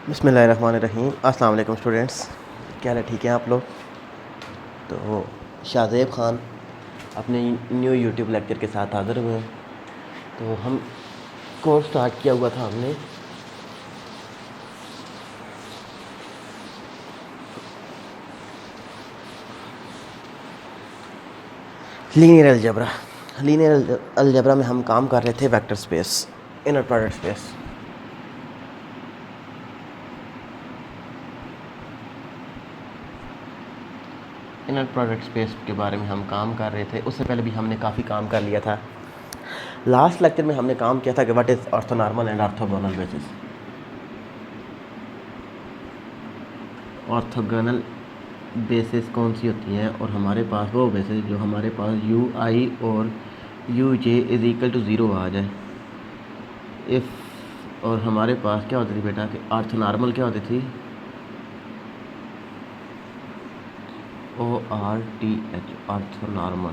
बिस्मिल्लाहिर्रहमानिर्रहीम। अस्सलाम वालेकुम स्टूडेंट्स, क्या हाल है? ठीक है आप लोग? तो शाहज़ेब ख़ान अपने न्यू यूट्यूब लेक्चर के साथ हाज़िर हुए हैं। तो हम कोर्स स्टार्ट किया हुआ था हमने लीनियर अलजेब्रा। लीनियर अलजेब्रा में हम काम कर रहे थे vector space, inner product space. Inner product space के बारे में हम काम कर रहे थे। उससे पहले भी हमने काफ़ी काम कर लिया था। लास्ट लेक्चर में हमने काम किया था कि what is orthonormal and orthogonal basis. Orthogonal basis कौन सी होती हैं, और हमारे पास वो बेसिस जो हमारे पास यू आई और U J is equal to zero आ जाए। इफ़ और हमारे पास क्या होती थी बेटा कि ऑर्थोनॉर्मल क्या होती थी, O R T H, orthonormal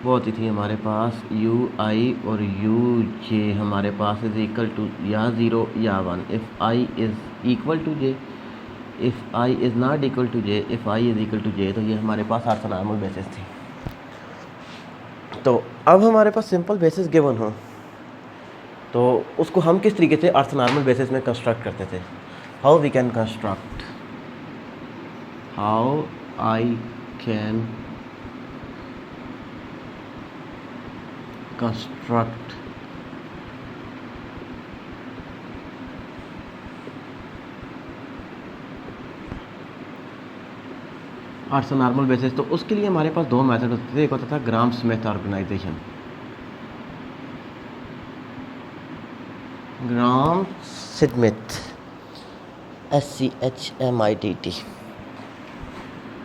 वो होती थी हमारे पास यू आई और यू जे हमारे पास इज़ इक्वल टू या ज़ीरो या one. If I is equal to J, if I is not equal to J, if I is equal to J, तो ये हमारे पास ऑर्थोनॉर्मल बेसिस थी। तो अब हमारे पास सिंपल बेसिस गिवन हो तो उसको हम किस तरीके से ऑर्थोनॉर्मल बेसिस में कंस्ट्रक्ट करते थे। How we can construct, how I can construct orthonormal basis. तो उसके लिए हमारे पास दो मेथड होते थे। एक होता था Gram Schmidt organisation, Gram Schmidt SCHMITT,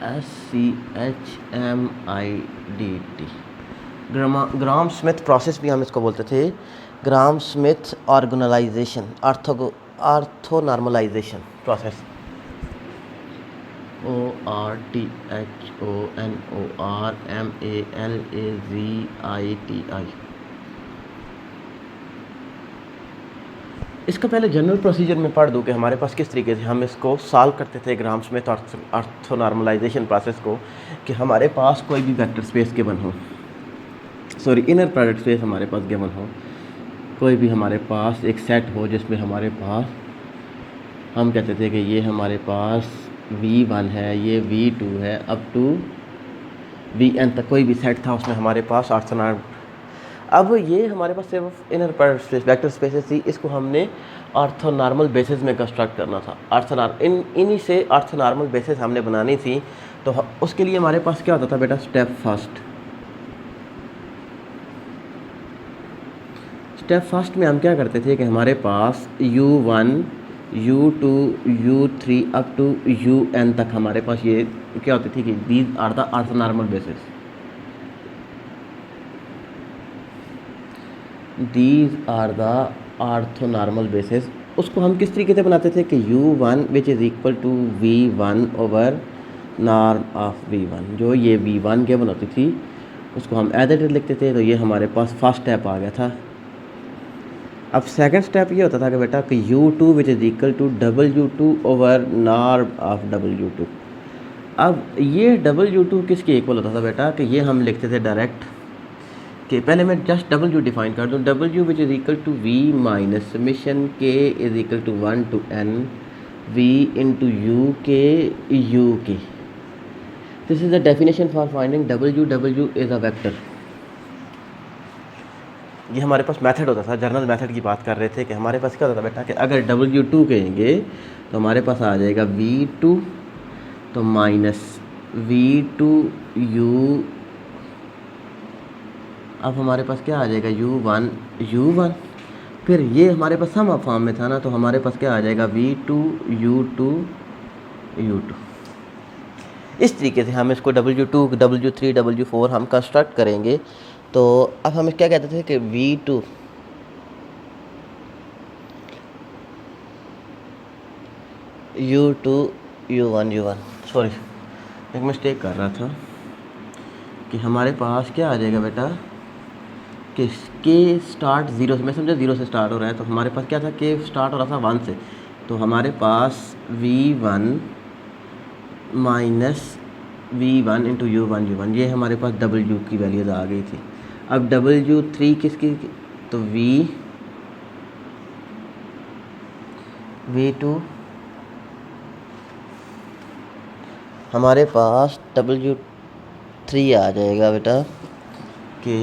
SCHMIDT, Gram Schmidt process भी हम इसको बोलते थे। Gram Schmidt organisation, orthonormalisation process, ORTHONORMALAZITI। इसका पहले जनरल प्रोसीजर में पढ़ दूँ कि हमारे पास किस तरीके से हम इसको सॉल्व करते थे ग्राम स्मिथ ऑर्थोनॉर्मलाइजेशन प्रोसेस को। कि हमारे पास कोई भी वेक्टर स्पेस गिवन हो, सॉरी इनर प्रोडक्ट स्पेस हमारे पास गिवन हो, कोई भी हमारे पास एक सेट हो जिसमें हमारे पास हम कहते थे कि ये हमारे पास V1 है, ये V2 है, अप टू Vn तक कोई भी सेट था, उसमें हमारे पास ऑर्थोनॉर्मल। अब ये हमारे पास सिर्फ inner product space vector spaces थी, इसको हमने ऑर्थोनॉर्मल बेसिस में कंस्ट्रक्ट करना था। इन्हीं से ऑर्थोनॉर्मल बेसिस हमने बनानी थी। तो उसके लिए हमारे पास क्या होता था बेटा, स्टेप फर्स्ट में हम क्या करते थे कि हमारे पास U1 U2 U3 up to UN तक हमारे पास ये क्या होती थी कि these are the orthonormal basis, these are the orthonormal basis. उसको हम किस तरीके से बनाते थे कि U1 which is equal to V1 over norm of V1। जो ये V1 के बनाती थी उसको हम एज इट इज लिखते थे। तो ये हमारे पास फर्स्ट स्टेप आ गया था। अब सेकंड स्टेप ये होता था कि बेटा कि U2 which is equal to W2 over norm of W2। अब ये W2 किसके इक्वल होता था बेटा कि ये हम लिखते थे डायरेक्ट कि पहले मैं जस्ट W डिफाइन कर दूँ, W which is equal to V minus summation K is equal to 1 to N V into U K। This is the definition for finding W is a vector. ये हमारे पास method होता था, journal method की बात कर रहे थे कि हमारे पास क्या होता था बेटा कि अगर W2 कहेंगे तो हमारे पास आ जाएगा V2 तो माइनस V2U। अब हमारे पास क्या आ जाएगा U1 फिर ये हमारे पास सम ऑफ फॉर्म में था ना, तो हमारे पास क्या आ जाएगा V2 U2। इस तरीके से हम इसको W2 W3 W4 हम कंस्ट्रक्ट करेंगे। तो अब हम क्या कहते थे कि V2 U2 U1 सॉरी एक मिस्टेक कर रहा था कि हमारे पास क्या आ जाएगा बेटा कि स्टार्ट 0 से, मैं समझा 0 से स्टार्ट हो रहा है, तो हमारे पास क्या था कि स्टार्ट हो रहा था 1 से। तो हमारे पास v1 minus v1 into u1 ये हमारे पास w की वैल्यूज़ आ गई थी। अब w3 किसकी, तो v2 हमारे पास w3 आ जाएगा बेटा कि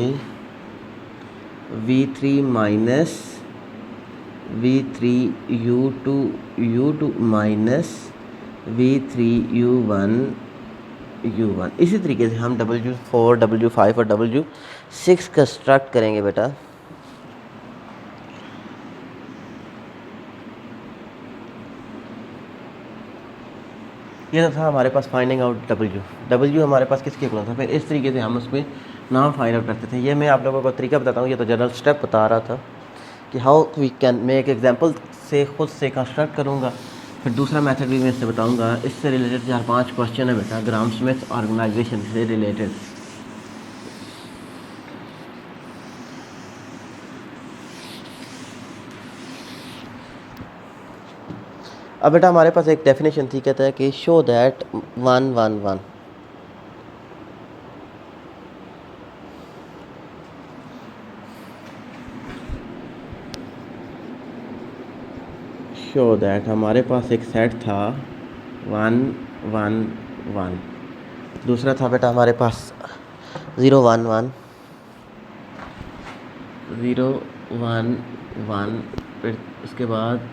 v3 minus v3 u2 minus v3 u1 इसी तरीके से हम w4 w5 और w6 कंस्ट्रक्ट करेंगे बेटा। ये तो था हमारे पास फाइंडिंग आउट w हमारे पास किसके इक्वल था। फिर इस तरीके से हम उसमें नाम फाइंड आउट करते थे। ये मैं आप लोगों को तरीका बताता हूँ, ये तो जनरल स्टेप बता रहा था कि हाउ वी कैन, मैं एक एग्जांपल से खुद से कंस्ट्रक्ट करूँगा, फिर दूसरा मेथड भी मैं इससे बताऊँगा। इससे रिलेटेड 4-5 क्वेश्चन है बेटा, ग्राम स्मिथ ऑर्गेनाइजेशन से रिलेटेड। अब बेटा हमारे पास एक डेफिनेशन थी, कहता है कि शो दैट 1 1 1 शो दैट हमारे पास एक सेट था 1 1 1, दूसरा था बेटा हमारे पास 0 1 1 0 1 1, फिर उसके बाद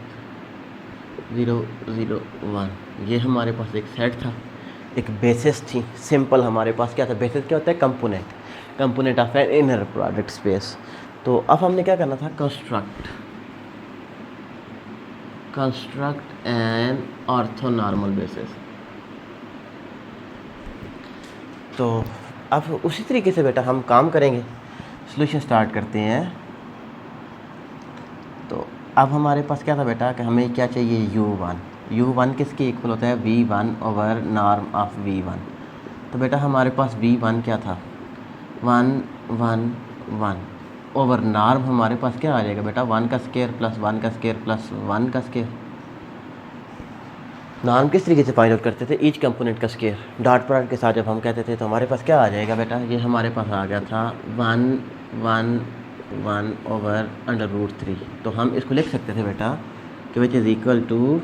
0 0 1। ये हमारे पास एक सेट था, एक बेसिस थी सिंपल। हमारे पास क्या था, बेसिस क्या होता है, component of an inner product space. तो अब हमने क्या करना था, कंस्ट्रक्ट एन ऑर्थोनॉर्मल बेसिस। तो अब उसी तरीके से बेटा हम काम करेंगे, सॉल्यूशन स्टार्ट करते हैं। तो अब हमारे पास क्या था बेटा कि हमें क्या चाहिए, u1 किसके इक्वल होता है, v1 over norm of v1। तो बेटा हमारे पास v1 क्या था, 1 1 1 ओवर नॉर्म हमारे पास क्या आ जाएगा बेटा, 1 का स्क्वायर प्लस 1 का स्क्वायर प्लस 1 का स्क्वायर। नॉर्म किस तरीके से फाइंड आउट करते थे, ईच कंपोनेंट का स्क्वायर डॉट प्रोडक्ट के साथ जब हम कहते थे, तो हमारे पास क्या आ जाएगा बेटा, ये हमारे पास आ गया था 1 1 1 ओवर √3। तो हम इसको लिख सकते थे बेटा कि which is equal to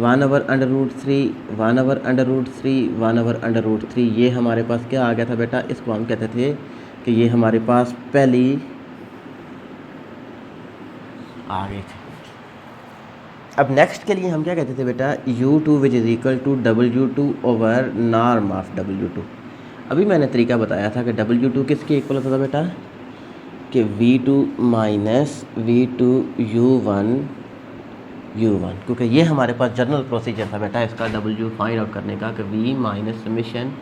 1 over √3 1 over √3 1 over √3। ये हमारे पास क्या आ गया था बेटा, इसको हम कहते थे कि ये हमारे पास पहली आ गई थी। अब नेक्स्ट के लिए हम क्या कहते थे बेटा, u2 which is equal to w2 over norm of w2। अभी मैंने तरीका बताया था कि w2 किसके इक्वल होता था बेटा, कि v2 माइनस v2 u1, क्योंकि ये हमारे पास जनरल प्रोसीजर था बेटा इसका w फाइंड आउट करने का, कि v minus summation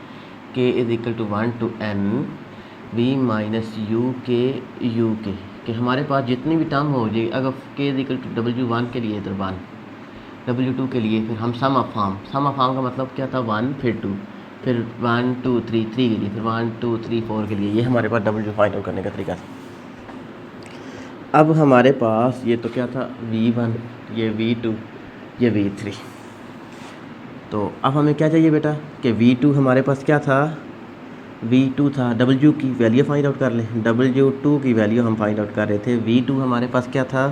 k is equal to 1 to n v minus u k कि हमारे पास जितनी भी टर्म हो जाएगी, अगर k is equal to w1 के लिए तो 1, w2 के लिए फिर हम सम ऑफ फॉर्म का मतलब क्या था, 1 फिर 2 फिर 1 2 3 3 के लिए फिर 1 2 3 4 के लिए। ये हमारे पास w फाइंड आउट करने का तरीका था। अब हमारे पास ये तो क्या था, v1, ये v2, ये v3। तो अब हमें क्या चाहिए बेटा, कि v2 हमारे पास क्या था, v2 था, w की वैल्यू फाइंड आउट कर लें। w2 की वैल्यू हम फाइंड आउट कर रहे थे, v2 हमारे पास क्या था,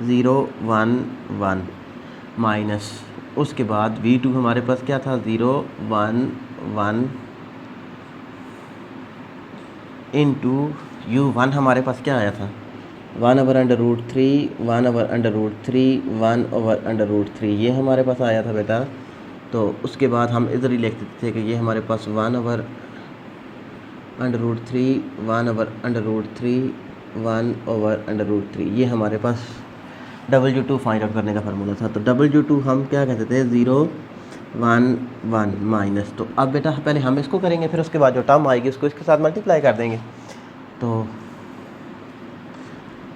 0 1 1 माइनस, उसके बाद v2 हमारे पास क्या था, 0 1 1 इंटू u1 हमारे पास क्या आया था, 1 ओवर √3 1 ओवर √3 1 ओवर √3। ये हमारे पास आया था बेटा। तो उसके बाद हम इधर ही लिख देते थे कि ये हमारे पास 1 ओवर √3 1 ओवर √3 1 ओवर √3। ये हमारे पास w2 फाइंड आउट करने का फार्मूला था। तो w2 हम क्या कहते थे, 0 1 1 माइनस। तो अब बेटा पहले हम इसको करेंगे, फिर उसके बाद जो टर्म आएगी उसको इसके साथ मल्टीप्लाई कर देंगे। तो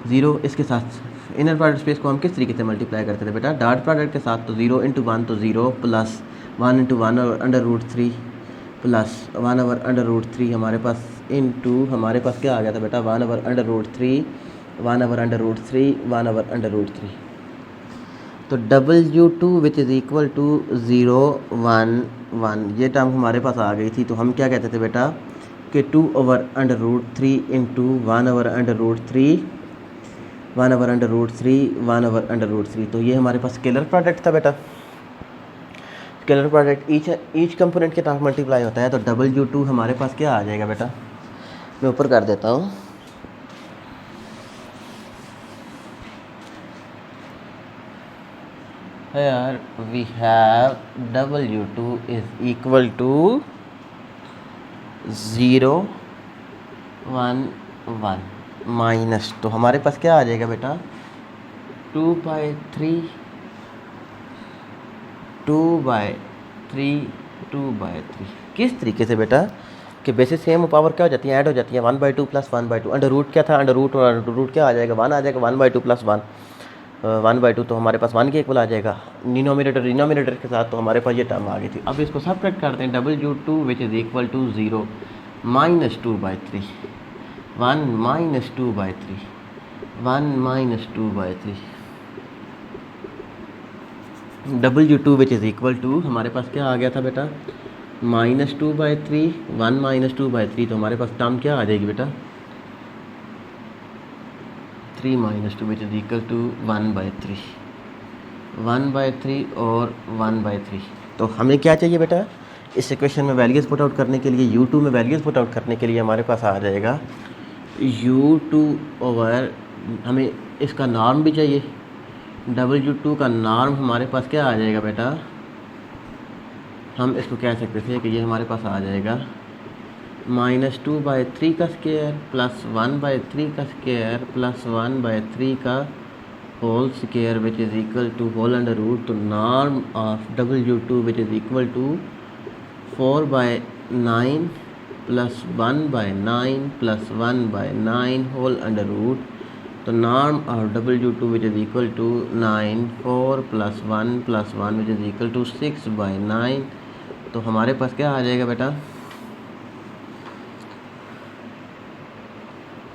0 इसके साथ इनर प्रोडक्ट स्पेस को हम किस तरीके से मल्टीप्लाई करते थे बेटा, डॉट प्रोडक्ट के साथ। तो 0 × 1 तो 0 प्लस 1 × 1 ओवर √3 प्लस 1 ओवर √3 हमारे पास इंटू हमारे पास क्या आ गया था बेटा, 1 ओवर √3 1 ओवर √3 1 ओवर √3। तो W2 which is equal to 0 1 1, ये टर्म हमारे पास आ गई थी। तो हम क्या कहते थे बेटा कि 2/√3 इंटू 1/√3 1/√3 1/√3, तो ये हमारे पास स्केलर प्रोडक्ट था बेटा। स्केलर प्रोडक्ट ईच कंपोनेंट के साथ मल्टीप्लाई होता है। तो W2 हमारे पास क्या आ जाएगा बेटा, मैं ऊपर कर देता हूँ। Here we have W2 is equal to 0 1 1 minus, तो हमारे पास क्या आ जाएगा बेटा 2/3 2/3 2/3। किस तरीके से बेटा कि बेसिस सेम पावर क्या हो जाती है, ऐड हो जाती है 1/2 प्लस 1/2। अंडर रूट क्या था, अंडर रूट और अंडर रूट क्या आ जाएगा 1 आ जाएगा, 1/2 प्लस 1 1/2, तो हमारे पास 1 के इक्वल आ जाएगा डिनोमिनेटर के साथ। तो हमारे पास ये टर्म आ गई थी। अब इसको सब्ट्रैक्ट करते हैं, W2 which is equal to 0 minus 2/3 1 minus 2/3 1 minus 2/3। W2 which is equal to हमारे पास क्या आ गया था बेटा माइनस 2/3 1 माइनस 2/3, तो हमारे पास टर्म क्या आ जाएगी बेटा 3 minus 2 which is equal to 1/3 1/3 और 1/3। तो हमें क्या चाहिए बेटा इस इक्वेशन में वैल्यूज़ पुट आउट करने के लिए, U2 में वैल्यूज़ पुट आउट करने के लिए हमारे पास आ जाएगा U2 ओवर, हमें इसका नॉर्म भी चाहिए। W2 का नॉर्म हमारे पास क्या आ जाएगा बेटा, हम इसको कह सकते थे कि ये हमारे पास आ जाएगा -2/3 का स्क्वायर प्लस 1/3 का स्क्वायर प्लस 1/3 का whole square which is equal to whole under root. तो norm of W2 which is equal to 4/9 plus 1/9 plus 1/9 whole under root. तो norm of W2 which is equal to 9 4 plus 1 plus 1 which is equal to 6/9। तो हमारे पास क्या आ जाएगा बेटा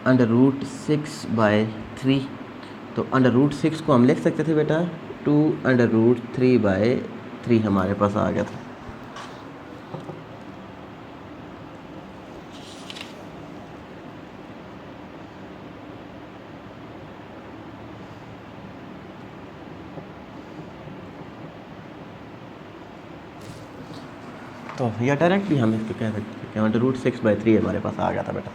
√6/3। तो √6 को हम लिख सकते थे बेटा 2√3/3 हमारे पास आ गया था। तो या डायरेक्टली हम इसको कह सकते थे कि √6/3 हमारे पास आ गया था बेटा।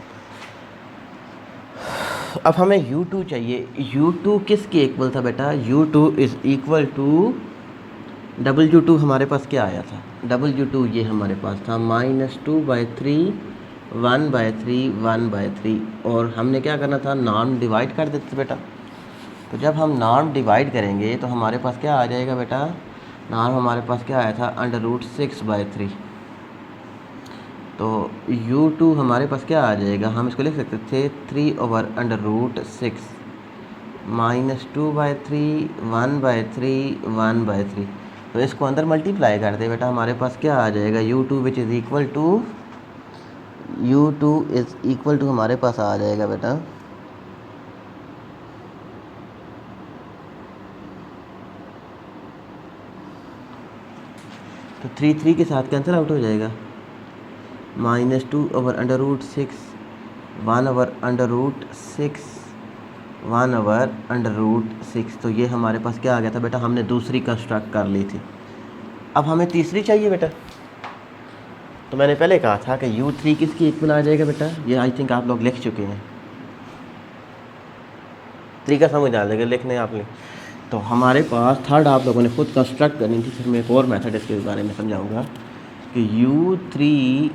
अब हमें U2 चाहिए। U2 किसके इक्वल था बेटा, U2 is equal to W2 हमारे पास क्या आया था, W2 ये हमारे पास था -2/3 1/3 1/3, और हमने क्या करना था नॉर्म डिवाइड कर देते थे बेटा। तो जब हम नॉर्म डिवाइड करेंगे तो हमारे पास क्या आ जाएगा बेटा, नॉर्म हमारे पास क्या आया था √6/3। तो U2 हमारे पास क्या आ जाएगा, हम इसको लिख सकते थे 3/√6 -2/3 1/3 1/3। तो इसको अंदर मल्टीप्लाई कर दे बेटा, हमारे पास क्या आ जाएगा U2 which is equal to हमारे पास आ जाएगा बेटा तो 3 के साथ कैंसिल आउट हो जाएगा, -2/√6 1/√6 1/√6। तो ये हमारे पास क्या आ गया था बेटा, हमने दूसरी कंस्ट्रक्ट कर ली थी। अब हमें तीसरी चाहिए बेटा। तो मैंने पहले कहा था कि U3 किसकी इक्वल आ जाएगा बेटा, ये आई थिंक आप लोग लिख चुके हैं, तरीका समझ आ जाएगा लिखने आपने। तो हमारे पास थर्ड आप लोगों ने खुद कंस्ट्रक्ट करनी थी, फिर मैं एक और मेथड इसके बारे में समझाऊंगा कि U3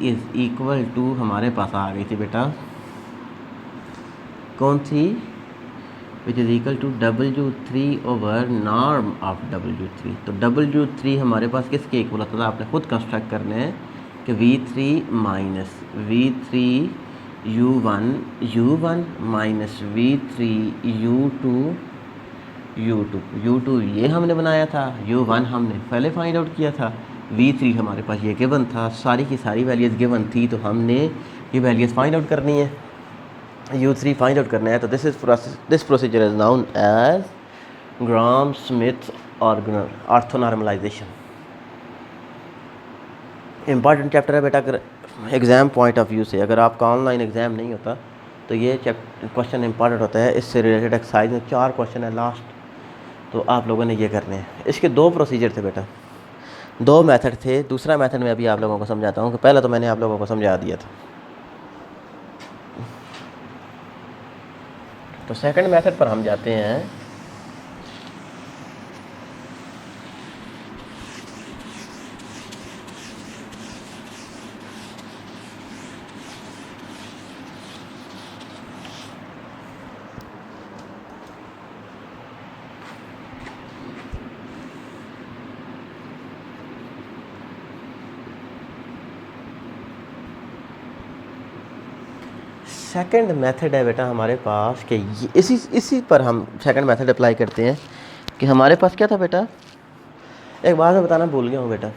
इज़ इक्वल टू हमारे पास आ गई थी बेटा कौन सी, which is equal to W3 over norm of W3। तो W3 हमारे पास किसके इक्वल होता था, आपने खुद कंस्ट्रक्ट करने हैं कि V3 minus V3 U1 minus V3 U2 ये हमने बनाया था, U1 हमने पहले फाइंड आउट किया था, V3 हमारे पास ये गिवन था, सारी की सारी वैल्यूज़ गिवन थी। तो हमने ये वैल्यूज़ फाइंड आउट करनी है, U3 फाइंड आउट करना है। तो this procedure is known as Gram Schmidt orthogonal orthonormalization important chapter है बेटा। अगर एग्ज़ाम पॉइंट ऑफ व्यू से, अगर आपका ऑनलाइन एग्ज़ाम नहीं होता तो ये क्वेश्चन इंपॉर्टेंट होता है। इससे रिलेटेड एक्सरसाइज में 4 क्वेश्चन है लास्ट, तो आप लोगों ने ये करने हैं। इसके 2 प्रोसीजर थे बेटा, 2 मेथड थे। दूसरा मेथड मैं अभी आप लोगों को समझाता हूँ कि पहले तो मैंने आप लोगों को समझा दिया था। तो सेकंड मेथड पर हम जाते हैं। सेकंड मेथड है बेटा हमारे पास कि इसी पर हम सेकंड मेथड अप्लाई करते हैं कि हमारे पास क्या था बेटा, एक बात मैं बताना भूल गया हूँ बेटा,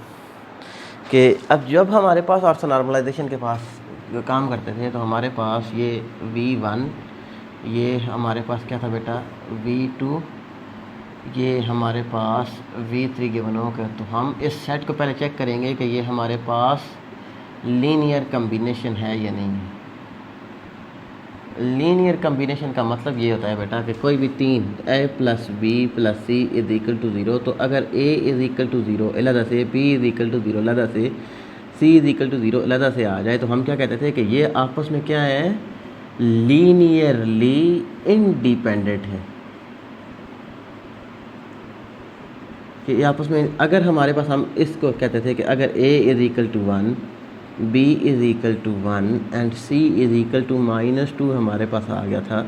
कि अब जब हमारे पास ऑर्थोनॉर्मलाइजेशन के पास काम करते थे तो हमारे पास ये V1, ये हमारे पास क्या था बेटा V2, ये हमारे पास V3 गिवन होगा। तो हम इस सेट को पहले चेक करेंगे कि ये हमारे पास लीनियर कम्बिनेशन है या नहीं है। लीनियर कम्बिनेशन का मतलब ये होता है बेटा कि कोई भी 3 a + b + c = 0, तो अगर a = 0 अलग से, b = 0 अलग से, c = 0 अलग से आ जाए तो हम क्या कहते थे कि ये आपस में क्या है, लीनियरली इंडिपेंडेंट है। कि ये आपस में, अगर हमारे पास, हम इसको कहते थे कि अगर a = 1, b = 1 एंड c = -2 हमारे पास आ गया था,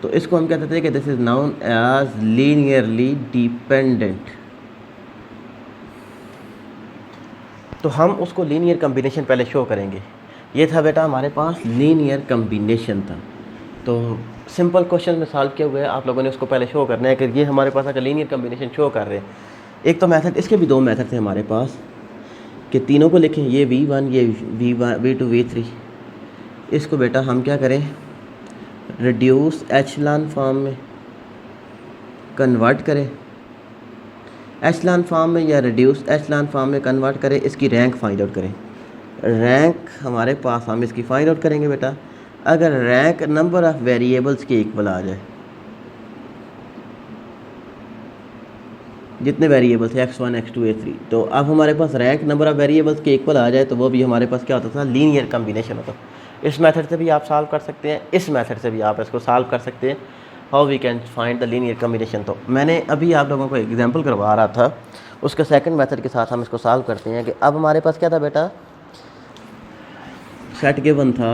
तो इसको हम कहते थे कि this is known as linearly dependent. तो हम उसको लीनियर कम्बिनेशन पहले शो करेंगे। ये था बेटा हमारे पास लीनियर कम्बिनेशन था। तो सिंपल क्वेश्चन में सॉल्व किया हुआ है, आप लोगों ने उसको पहले शो करना है कि ये हमारे पास अगर लीनियर कम्बिनेशन शो कर रहे हैं। एक तो मेथड, इसके भी 2 मेथड थे हमारे पास कि तीनों को लिखें, ये V1, ये V2, V3। इसको बेटा हम क्या करें, रिड्यूस एचलान फॉर्म में कन्वर्ट करें, एचलान फॉर्म में या रिड्यूस एचलान फॉर्म में कन्वर्ट करें। इसकी रैंक फाइंड आउट करें। रैंक हमारे पास, हम इसकी फाइंड आउट करेंगे बेटा अगर रैंक नंबर ऑफ़ वेरिएबल्स के इक्वल आ जाए। जितने वेरिएबल्स थे x1, x2, x3, तो अब हमारे पास रैंक नंबर ऑफ़ वेरिएबल्स के इक्वल आ जाए तो वो भी हमारे पास क्या होता था, लीनियर कम्बिनेशन होता। इस मेथड से भी आप सॉल्व कर सकते हैं, इस मेथड से भी आप इसको सॉल्व कर सकते हैं। How we can find the linear combination. तो मैंने अभी आप लोगों को एग्जांपल करवा रहा था, उसके सेकंड मेथड के साथ हम इसको सॉल्व करते हैं। कि अब हमारे पास क्या था बेटा, सेट गिवन था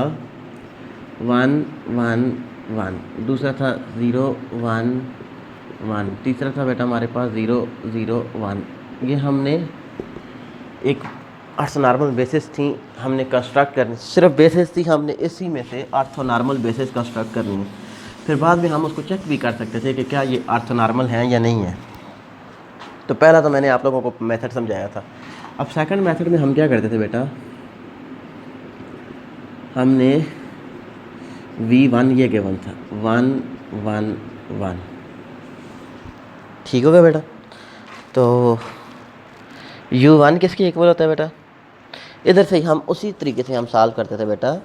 1 1 1, दूसरा था 0 1 1, तीसरा था बेटा हमारे पास 0 0 1। ये हमने एक ऑर्थोनॉर्मल बेसिस थी, हमने कंस्ट्रक्ट करनी, सिर्फ बेसिस थी, हमने इसी में से ऑर्थोनॉर्मल बेसिस कंस्ट्रक्ट करनी है। फिर बाद में हम उसको चेक भी कर सकते थे कि क्या ये ऑर्थोनॉर्मल हैं या नहीं है। तो पहला तो मैंने आप लोगों को मेथड समझाया था। अब सेकंड मेथड में हम क्या करते थे बेटा, हमने V1 ये गिवन था 1 1 1, ठीक हो गया बेटा। तो U1 किसके इक्वल होता है बेटा, इधर से ही हम उसी तरीके से हम सॉल्व करते थे बेटा।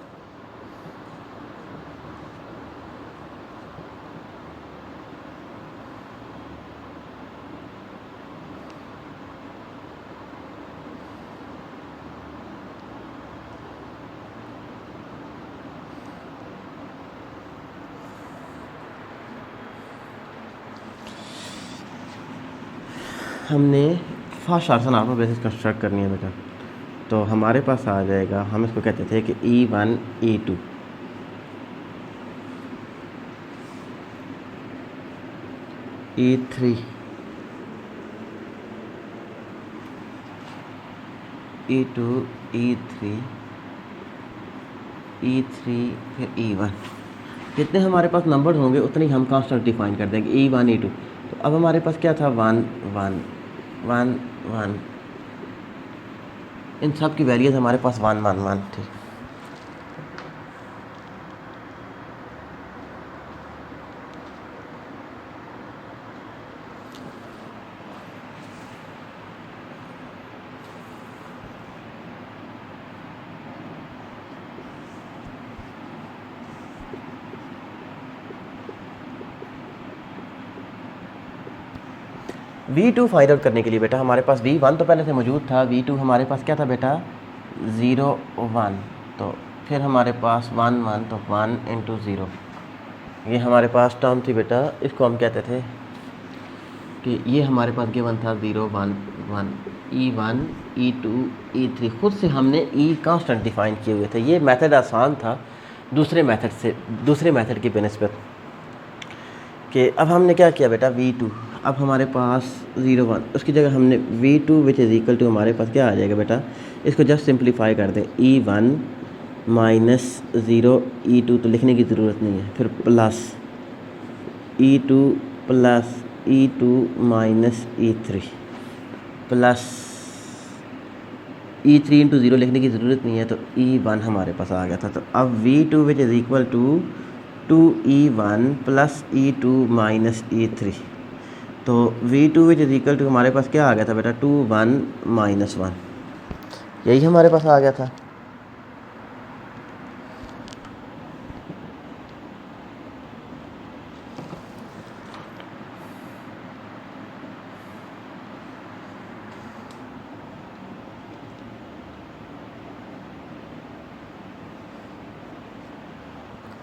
हमने फर्स्ट ऑर्थोनॉर्मल बेसिस कंस्ट्रक्ट करनी है बेटा। तो हमारे पास आ जाएगा, हम इसको कहते थे कि E1 E2, E3 E2 E3 E3 फिर E1। जितने हमारे पास नंबर होंगे उतने ही हम कांस्टेंट डिफाइन कर देंगे E1 E2। तो अब हमारे पास क्या था 1 1 1 1, इन सब की वैल्यूज हमारे पास 1 1 1 थी। V2 फाइंड आउट करने के लिए बेटा हमारे पास V1 तो पहले से मौजूद था, V2 हमारे पास क्या था बेटा 0 1, तो फिर हमारे पास 1 1, तो 1 इंटू 0, ये हमारे पास टर्म थी बेटा, इसको हम कहते थे कि ये हमारे पास गिवन था 0 1 1, E1 E2 E3, खुद से हमने E कांस्टेंट डिफाइन किए हुए थे। ये मेथड आसान था दूसरे मेथड की बेनिस्बत कि अब हमने क्या किया बेटा V2, अब हमारे पास 0 1, उसकी जगह हमने V2 which is equal to हमारे पास क्या आ जाएगा बेटा, इसको जस्ट सिंप्लीफाई कर दें, E1 माइनस 0 E2 तो लिखने की ज़रूरत नहीं है, फिर plus E2 plus E2 minus E3 plus E3 into 0 लिखने की ज़रूरत नहीं है, तो E1 हमारे पास आ गया था। तो अब V2 which is equal to 2E1 plus E2 minus E3, तो V2 which is equal to हमारे पास क्या आ गया था बेटा 2 1 माइनस 1, यही हमारे पास आ गया था।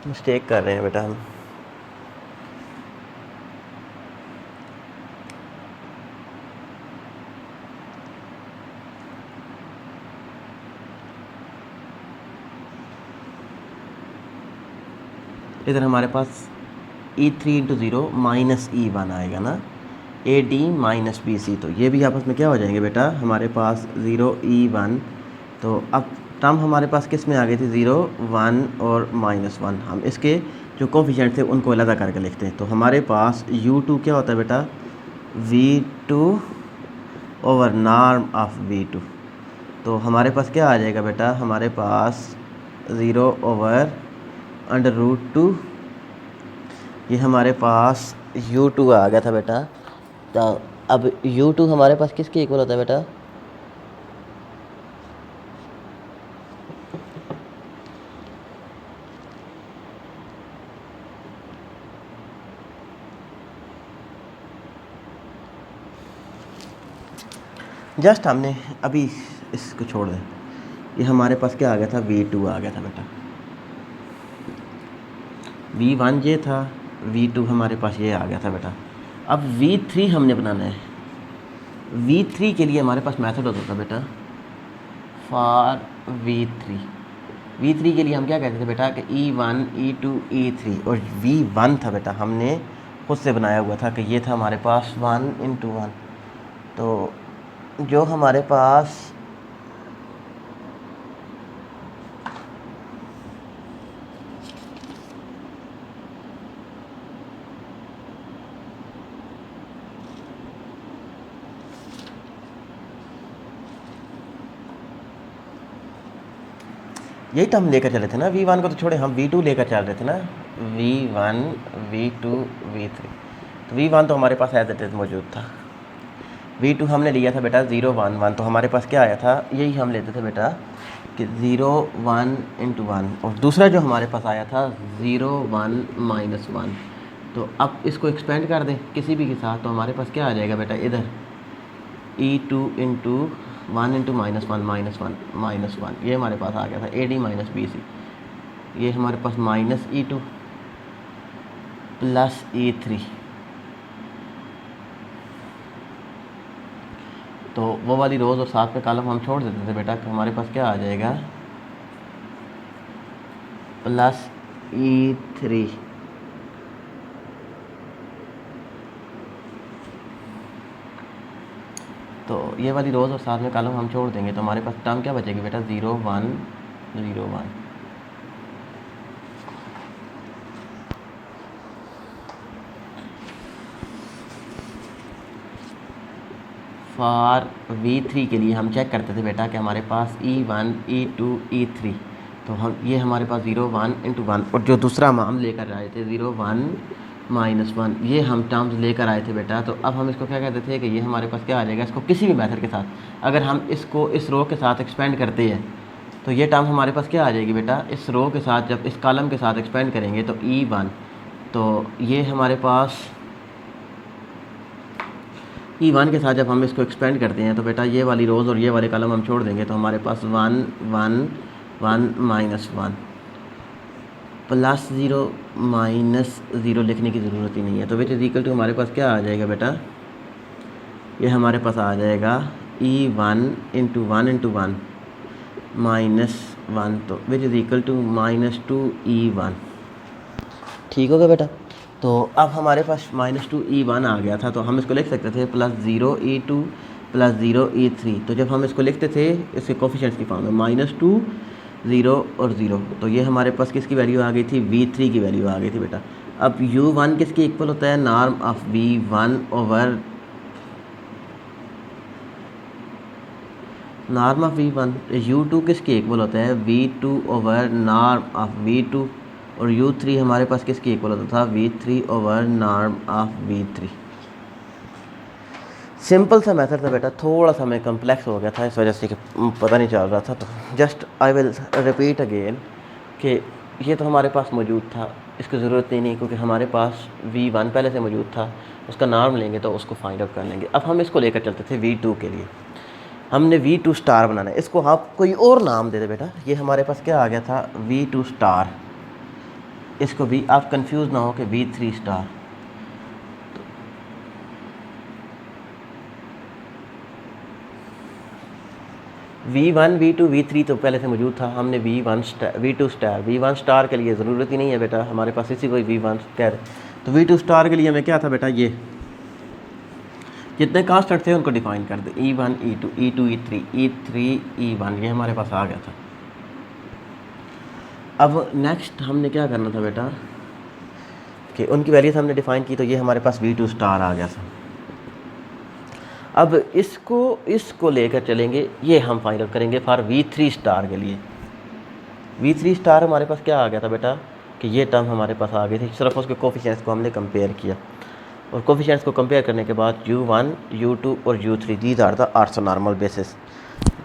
मिस्टेक कर रहे हैं बेटा हम। इधर हमारे पास E3 इंटू 0 माइनस E1 आएगा ना, AD माइनस BC, तो ये भी आपस में क्या हो जाएंगे बेटा हमारे पास 0 E1, तो अब टर्म हमारे पास किस में आ गई थी 0 1 और माइनस 1, हम इसके जो कोफिशिएंट थे उनको अलग करके लिखते हैं। तो हमारे पास U2 क्या होता है बेटा V2 over norm of V2, तो हमारे पास क्या आ जाएगा बेटा, हमारे पास 0 ओवर अंडर रूट 2, ये हमारे पास U2 आ गया था बेटा। तो अब U2 हमारे पास किसके इक्वल होता है बेटा, जस्ट हमने अभी इसको छोड़ दें, ये हमारे पास क्या आ गया था V2 आ गया था बेटा, V1 ये था, V2 हमारे पास ये आ गया था बेटा। अब V3 हमने बनाना है, V3 के लिए हमारे पास मेथड होता था बेटा फॉर V3 के लिए हम क्या कहते थे बेटा कि E1 E2 E3, और V1 था बेटा हमने खुद से बनाया हुआ था कि ये था हमारे पास 1 इंटू 1, तो जो हमारे पास यही तो हम लेकर चले थे ना, V1 को तो छोड़े हम V2 लेकर चल रहे थे ना, V1 V2 V3, तो V1 तो हमारे पास एज इट इज़ मौजूद था, V2 हमने लिया था बेटा 0 1 1, तो हमारे पास क्या आया था, यही हम लेते थे बेटा कि 0 1 इंटू 1, और दूसरा जो हमारे पास आया था 0 1 माइनस 1, तो अब इसको एक्सपेंड कर दें किसी भी के साथ, तो हमारे पास क्या आ जाएगा बेटा इधर E2 into 1 into minus 1 minus 1, ये हमारे पास आ गया था AD माइनस BC, ये हमारे पास माइनस E2 प्लस E3, तो वो वाली रोज़ और साथ में कॉलम हम छोड़ देते थे बेटा, कि हमारे पास क्या आ जाएगा प्लस E3, तो ये वाली रोज़ और साथ में कॉलम हम छोड़ देंगे, तो हमारे पास टर्म क्या बचेगी बेटा 0 1 0 1। फॉर V3 के लिए हम चेक करते थे बेटा कि हमारे पास E1 E2 E3, तो हम ये हमारे पास 0 1 इंटू 1, और जो दूसरा हम लेकर आए थे 0 1 माइनस 1, ये हम टर्म्स लेकर आए थे बेटा। तो अब हम इसको क्या कहते थे कि ये हमारे पास क्या आ जाएगा, इसको किसी भी मेथड के साथ अगर हम इसको इस रो के साथ एक्सपेंड करते हैं तो ये टर्म हमारे पास क्या आ जाएगी बेटा, इस रो के साथ जब इस कॉलम के साथ एक्सपेंड करेंगे तो E1, तो ये हमारे पास E1 के साथ जब हम इसको एक्सपेंड करते हैं तो बेटा ये वाली रोज़ और ये वाले कॉलम हम छोड़ देंगे, तो हमारे पास 1 1 1 माइनस 1 प्लस 0 माइनस 0 लिखने की ज़रूरत ही नहीं है। तो विच इज़ इक्वल टू हमारे पास क्या आ जाएगा बेटा, ये हमारे पास आ जाएगा E1 इंटू 1 माइनस 1, तो विच इज़ इक्वल टू -2E1। ठीक होगा बेटा। तो अब हमारे पास -2E1 आ गया था, तो हम इसको लिख सकते थे +0E2 +0E3। तो जब हम इसको लिखते थे इसके कोफिशिएंट्स की फॉर्म में -2 0 और 0, तो ये हमारे पास किसकी वैल्यू आ गई थी, V3 की वैल्यू आ गई थी बेटा। अब U1 किसके इक्वल होता है, norm of V1 over norm of V1। U2 किसके इक्वल होता है, V2 over norm of V2, और U3 हमारे पास किसके इक्वल होता था, V3 over norm of V3। Simple सा मेथड था बेटा, थोड़ा सा मैं कम्प्लेक्स हो गया था इस वजह से कि पता नहीं चल रहा था। तो just I will repeat again कि ये तो हमारे पास मौजूद था, इसकी ज़रूरत ही नहीं क्योंकि हमारे पास V1 पहले से मौजूद था, उसका नाम लेंगे तो उसको फाइंड आउट कर लेंगे। अब हम इसको लेकर चलते थे V2 के लिए, हमने V2 स्टार बनाना है, इसको आप कोई और नाम दे दे बेटा। ये हमारे पास क्या आ गया था, V2 स्टार, इसको भी आप कंफ्यूज ना हो कि V3 star. V1 V2 V3 तो पहले से मौजूद था, हमने V2 स्टार, V1 स्टार के लिए ज़रूरत ही नहीं है बेटा, हमारे पास इसी कोई V1 कह रहे। तो V2 स्टार के लिए हमें क्या था बेटा, ये जितने कांस्टेंट थे उनको डिफाइन कर दे, E1 E2 E2 E3 E3 E1, ये हमारे पास आ गया था। अब नेक्स्ट हमने क्या करना था बेटा कि उनकी वैल्यूज हमने डिफ़ाइन की, तो ये हमारे पास V2 स्टार आ गया था। अब इसको लेकर चलेंगे, ये हम फाइंड आउट करेंगे फॉर V3 स्टार के लिए। V3 स्टार हमारे पास क्या आ गया था बेटा कि ये टर्म हमारे पास आ गई थी, सिर्फ उसके कोफिशिएंट्स को हमने कंपेयर किया, और कोफिशिएंट्स को कंपेयर करने के बाद U1 U2 और U3 these are the orthonormal basis.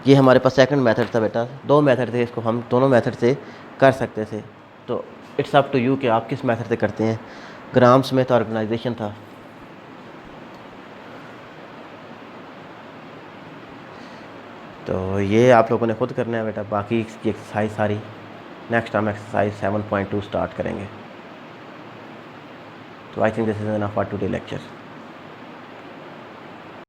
ये हमारे पास सेकंड मेथड था बेटा, दो मेथड थे, इसको हम दोनों मेथड से कर सकते थे। तो इट्स अप टू यू कि आप किस मेथड से करते हैं। ग्राम स्मिथ ऑर्गेनाइजेशन था। तो ये आप लोगों ने खुद करना है बेटा, बाकी इसकी एक्सरसाइज सारी नेक्स्ट हम एक्सरसाइज 7.2 स्टार्ट करेंगे। तो I think this is enough for today lecture.